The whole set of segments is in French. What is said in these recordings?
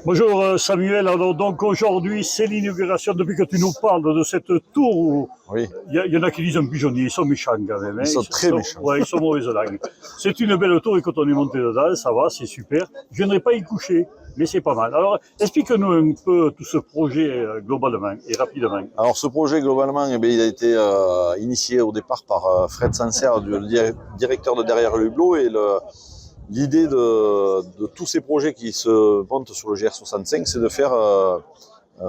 Bonjour Samuel, alors donc aujourd'hui c'est l'inauguration, depuis que tu nous parles de cette tour où Oui, il y en a qui disent un pigeonnier, ils sont méchants quand même. Hein, ils sont très méchants. Ouais, ils sont mauvaise langue. C'est une belle tour et quand on est monté dedans, ça va, c'est super. Je viendrai pas y coucher, mais c'est pas mal. Alors explique-nous un peu tout ce projet globalement et rapidement. Alors ce projet globalement, eh bien, il a été initié au départ par Fred Sancerre, le directeur de Derrière le Hublot, et l'idée de tous ces projets qui se montent sur le GR65, c'est de faire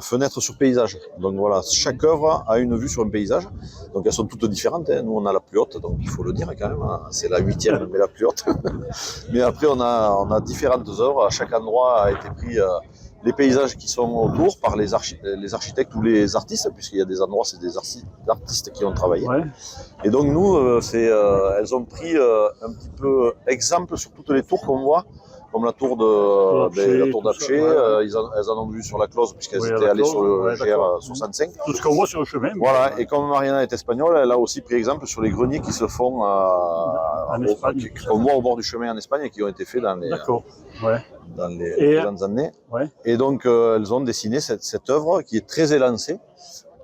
fenêtre sur paysage. Donc voilà, chaque œuvre a une vue sur un paysage. Donc elles sont toutes différentes. Hein. Nous on a la plus haute, donc il faut le dire quand même. Hein. C'est la 8e, mais la plus haute. Mais après on a différentes œuvres. À chaque endroit a été pris les paysages qui sont autour par les architectes ou les artistes, puisqu'il y a des endroits, c'est des artistes qui ont travaillé. Ouais. Et donc nous, elles ont pris un petit peu exemple sur toutes les tours qu'on voit, comme la tour d'Apcher. Elles en ont vu sur la Close, puisqu'elles étaient allées sur le GR65. Tout ce qu'on voit sur le chemin. Voilà, et comme Mariana est espagnole, elle a aussi pris exemple sur les greniers qui se font en Espagne, qu'on voit au bord du chemin en Espagne et qui ont été faits dans les présentes années. Ouais. Et donc elles ont dessiné cette œuvre qui est très élancée.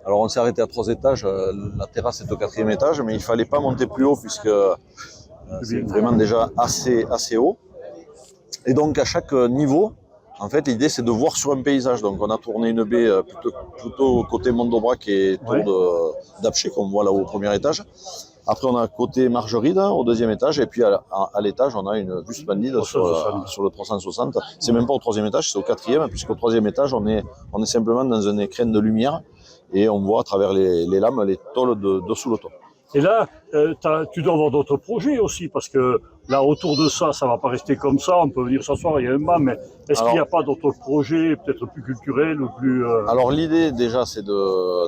Alors on s'est arrêté à 3 étages, la terrasse est au 4e étage, mais il ne fallait pas monter plus haut puisque c'est vraiment déjà assez haut. Et donc à chaque niveau, en fait l'idée c'est de voir sur un paysage. Donc on a tourné une baie plutôt côté Mont-d'Aubrac et tour d'Apcher qu'on voit là au 1er étage. Après on a côté Margeride au 2e étage et puis à l'étage on a une vue splendide sur le 360. C'est même pas au 3e étage, c'est au 4e, puisqu'au 3e étage on est simplement dans un écrin de lumière et on voit à travers les lames les tôles de sous le toit. Et là, tu dois avoir d'autres projets aussi, parce que là, autour de ça, ça ne va pas rester comme ça. On peut venir s'asseoir, il y a un banc, mais est-ce qu'il n'y a pas d'autres projets, peut-être plus culturels ou plus... Alors l'idée déjà, c'est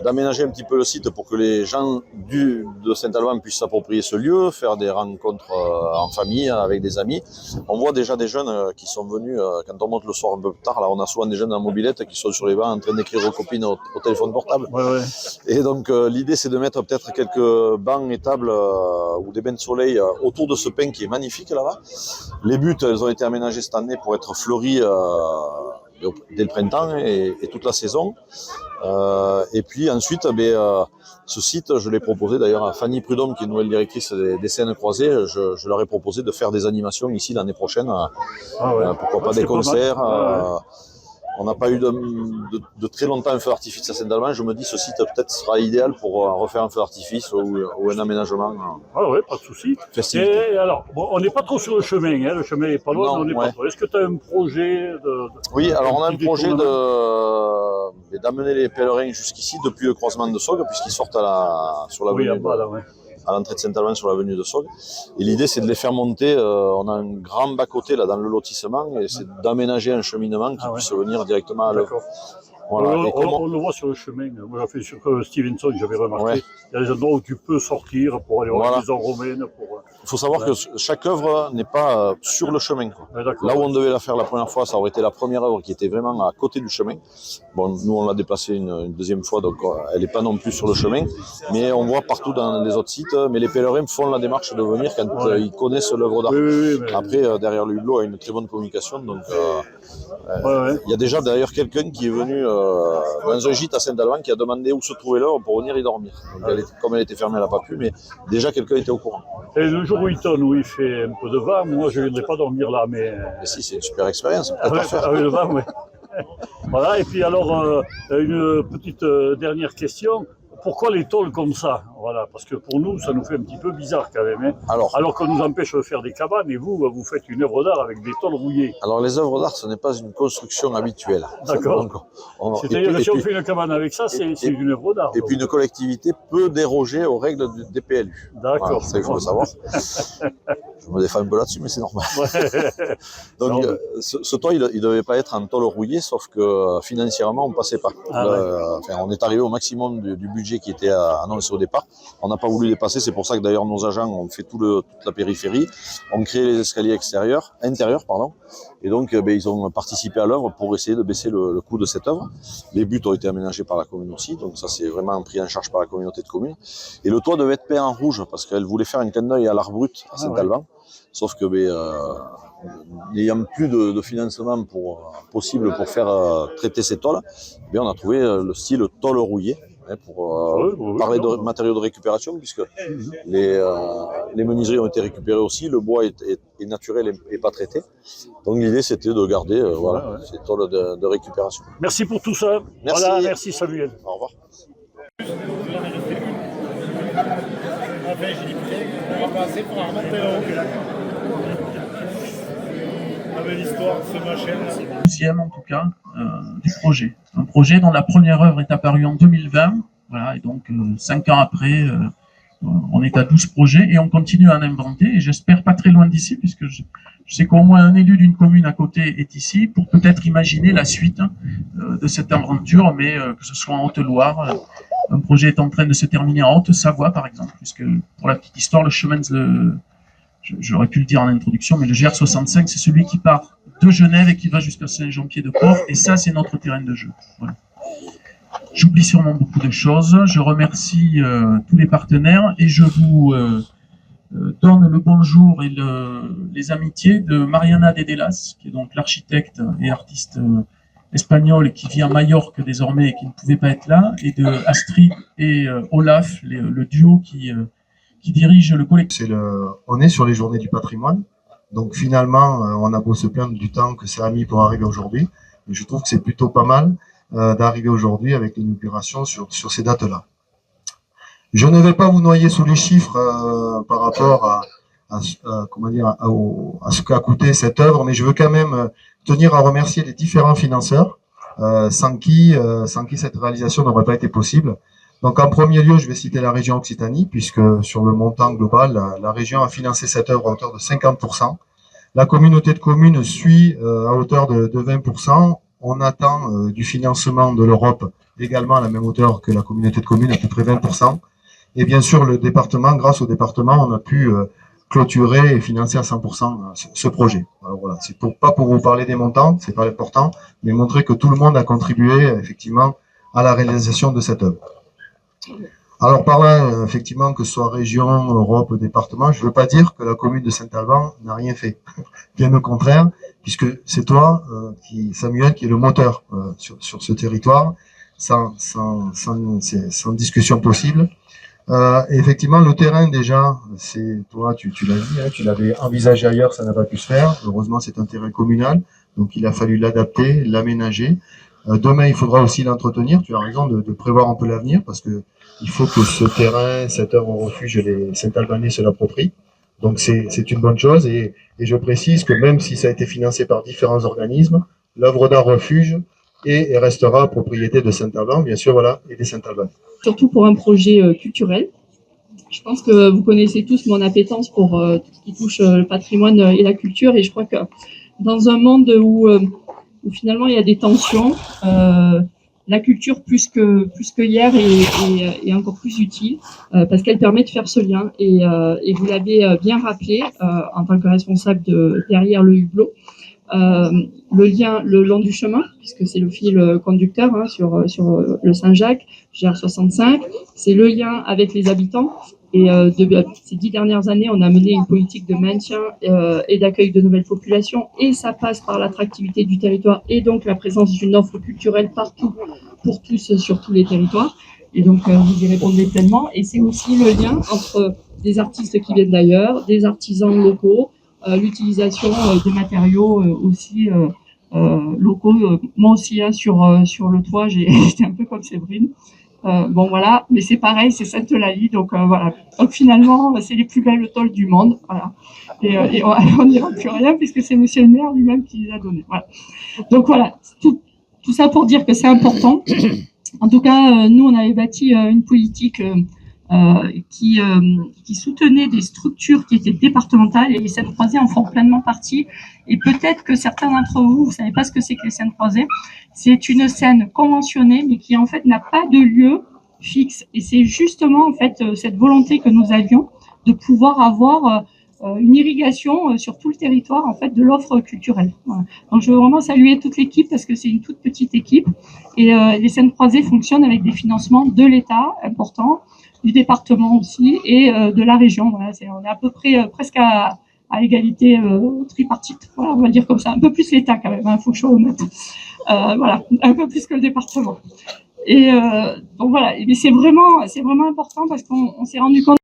d'aménager un petit peu le site pour que les gens de Saint-Alban puissent s'approprier ce lieu, faire des rencontres en famille, avec des amis. On voit déjà des jeunes qui sont venus, quand on monte le soir un peu plus tard, là on a souvent des jeunes en mobilette qui sont sur les bancs en train d'écrire aux copines au téléphone portable. Ouais. Et donc l'idée c'est de mettre peut-être quelques bancs et tables ou des bains de soleil autour de ce pin qui est magnifique là-bas. Les buttes, elles ont été aménagées cette année pour être fleuries dès le printemps et toute la saison. Et puis ensuite, ce site, je l'ai proposé d'ailleurs à Fanny Prudhomme, qui est nouvelle directrice des scènes croisées. Je leur ai proposé de faire des animations ici l'année prochaine. Pourquoi pas des concerts. On n'a pas eu de très longtemps un feu d'artifice à Saint-Alban. Je me dis ce site peut-être sera idéal pour refaire un feu d'artifice ou un aménagement. Ah ouais, pas de souci. Et alors, bon, on n'est pas trop sur le chemin, hein. Le chemin n'est pas loin, mais on n'est pas trop. Est-ce que tu as un projet Oui, alors on a un projet d'amener les pèlerins jusqu'ici depuis le croisement de Saugues, puisqu'ils sortent sur l'avenue à l'entrée de Saint-Alban sur l'avenue de Saugues. Et l'idée, c'est de les faire monter. On a un grand bas-côté là dans le lotissement, et c'est d'aménager un cheminement qui puisse venir directement à l'œuvre. Voilà. On le voit sur le chemin. Moi, j'ai fait sur Stevenson, j'avais remarqué. Ouais. Il y a des endroits où tu peux sortir pour aller voir les maisons romaines. Il faut savoir que chaque œuvre n'est pas sur le chemin. Là où on devait la faire la première fois, ça aurait été la première œuvre qui était vraiment à côté du chemin. Bon, nous, on l'a déplacée une deuxième fois, donc elle n'est pas non plus sur le chemin. Mais on voit partout dans les autres sites. Mais les pèlerins font la démarche de venir quand ils connaissent l'œuvre d'art. Oui, Après, derrière le hublot, a une très bonne communication. Donc, il y a déjà d'ailleurs quelqu'un qui est venu dans un gîte à Saint-Alban qui a demandé où se trouvait l'œuvre pour venir y dormir. Donc, comme elle était fermée, elle n'a pas pu, mais déjà quelqu'un était au courant. Et le jour où il tonne, où il fait un peu de vent, moi je ne viendrai pas dormir là, mais si, c'est une super expérience. Avec le vent, oui. Voilà, et puis alors, une petite dernière question. Pourquoi les tôles comme ça? Voilà, parce que pour nous, ça nous fait un petit peu bizarre quand même. Hein. Alors qu'on nous empêche de faire des cabanes, et vous faites une œuvre d'art avec des tôles rouillées. Alors les œuvres d'art, ce n'est pas une construction habituelle. D'accord. C'est-à-dire que si on fait une cabane avec ça, c'est une œuvre d'art. Et puis une collectivité peut déroger aux règles des PLU. D'accord. Voilà, ça, il faut le savoir. Je me défends un peu là-dessus, mais c'est normal. Ouais. Donc ce toit, il ne devait pas être en tôle rouillée, sauf que financièrement, on ne passait pas. On est arrivé au maximum du budget qui était annoncé au départ. On n'a pas voulu dépasser, c'est pour ça que d'ailleurs nos agents ont fait toute la périphérie, ont créé les escaliers intérieurs, et donc ils ont participé à l'œuvre pour essayer de baisser le coût de cette œuvre. Les buts ont été aménagés par la commune aussi, donc ça c'est vraiment pris en charge par la communauté de communes. Et le toit devait être peint en rouge, parce qu'elle voulait faire un clin d'œil à l'art brut à Saint-Alban, sauf que n'ayant plus de financement possible pour faire traiter ces tôles, on a trouvé le style tôle rouillée, pour parler de matériaux de récupération, puisque les menuiseries ont été récupérées aussi, le bois est naturel et pas traité. Donc l'idée c'était de garder ces tôles de récupération. Merci pour tout ça. Merci. Voilà, merci Samuel. Au revoir. On va passer pour remonter là-haut. L'histoire de ce machin. C'est le deuxième en tout cas du projet. Un projet dont la première œuvre est apparue en 2020. Voilà, et donc 5 ans après, on est à 12 projets et on continue à en inventer. Et j'espère pas très loin d'ici, puisque je sais qu'au moins un élu d'une commune à côté est ici pour peut-être imaginer la suite de cette aventure, mais que ce soit en Haute-Loire. Un projet est en train de se terminer en Haute-Savoie, par exemple, puisque pour la petite histoire, le chemin j'aurais pu le dire en introduction, mais le GR65, c'est celui qui part de Genève et qui va jusqu'à Saint-Jean-Pied-de-Port, et ça, c'est notre terrain de jeu. Voilà. J'oublie sûrement beaucoup de choses. Je remercie tous les partenaires et je vous donne le bonjour et les amitiés de Mariana Dedelas, qui est donc l'architecte et artiste espagnole qui vit à Majorque désormais et qui ne pouvait pas être là, et de Astrid et Olaf, le duo qui dirige le collectif. On est sur les journées du patrimoine, donc finalement on a beau se plaindre du temps que ça a mis pour arriver aujourd'hui, mais je trouve que c'est plutôt pas mal d'arriver aujourd'hui avec l'inauguration sur ces dates-là. Je ne vais pas vous noyer sous les chiffres par rapport à ce qu'a coûté cette œuvre, mais je veux quand même tenir à remercier les différents financeurs sans qui cette réalisation n'aurait pas été possible. Donc en premier lieu, je vais citer la région Occitanie, puisque sur le montant global, la région a financé cette œuvre à hauteur de 50%. La communauté de communes suit à hauteur de 20%. On attend du financement de l'Europe également à la même hauteur que la communauté de communes, à peu près 20%. Et bien sûr, le département, grâce au département, on a pu clôturer et financer à 100% ce projet. Alors voilà, c'est pas pour vous parler des montants, c'est pas important, mais montrer que tout le monde a contribué effectivement à la réalisation de cette œuvre. Alors par là, effectivement, que ce soit région, Europe, département, je ne veux pas dire que la commune de Saint-Alban n'a rien fait. Bien au contraire, puisque c'est toi, Samuel, qui est le moteur sur ce territoire, sans discussion possible. Effectivement, le terrain déjà, c'est toi, tu l'as dit, hein, tu l'avais envisagé ailleurs, ça n'a pas pu se faire. Heureusement, c'est un terrain communal, donc il a fallu l'adapter, l'aménager. Demain, il faudra aussi l'entretenir. Tu as raison de prévoir un peu l'avenir, parce que il faut que ce terrain, cette œuvre au refuge, les Saint-Albanais se l'approprient. Donc c'est une bonne chose, et je précise que même si ça a été financé par différents organismes, l'œuvre d'art refuge et restera propriété de Saint-Alban, bien sûr, voilà, et des Saint-Alban. Surtout pour un projet culturel. Je pense que vous connaissez tous mon appétence pour tout ce qui touche le patrimoine et la culture, et je crois que dans un monde où finalement il y a des tensions, la culture plus que hier est encore plus utile parce qu'elle permet de faire ce lien, et vous l'avez bien rappelé en tant que responsable derrière le hublot. Le lien le long du chemin, puisque c'est le fil conducteur sur le Saint-Jacques, GR65, c'est le lien avec les habitants. Et ces 10 dernières années, on a mené une politique de maintien et d'accueil de nouvelles populations, et ça passe par l'attractivité du territoire et donc la présence d'une offre culturelle partout, pour tous, sur tous les territoires. Et donc, vous y répondez pleinement. Et c'est aussi le lien entre des artistes qui viennent d'ailleurs, des artisans locaux, l'utilisation des matériaux aussi locaux. Moi aussi, sur le toit, j'étais un peu comme Séverine. Bon voilà, mais c'est pareil, c'est Sainte-Eulalie, donc voilà. Donc finalement, c'est les plus belles tôles du monde, voilà. Et on n'ira plus rien puisque c'est Monsieur le maire lui-même qui les a données. Voilà. Donc voilà, tout ça pour dire que c'est important. En tout cas, nous on avait bâti une politique qui soutenait des structures qui étaient départementales, et les scènes croisées en font pleinement partie. Et peut-être que certains d'entre vous, vous savez pas ce que c'est que les scènes croisées. C'est une scène conventionnée, mais qui en fait n'a pas de lieu fixe. Et c'est justement en fait cette volonté que nous avions de pouvoir avoir une irrigation sur tout le territoire en fait de l'offre culturelle. Voilà. Donc je veux vraiment saluer toute l'équipe parce que c'est une toute petite équipe, et les scènes croisées fonctionnent avec des financements de l'État importants, du département aussi, et de la région. Voilà, on est à peu près presque à à égalité tripartite. Voilà, on va dire comme ça. Un peu plus l'État quand même, faut que je sois honnête. Voilà, un peu plus que le département. Et donc voilà, mais c'est vraiment important parce qu'on s'est rendu compte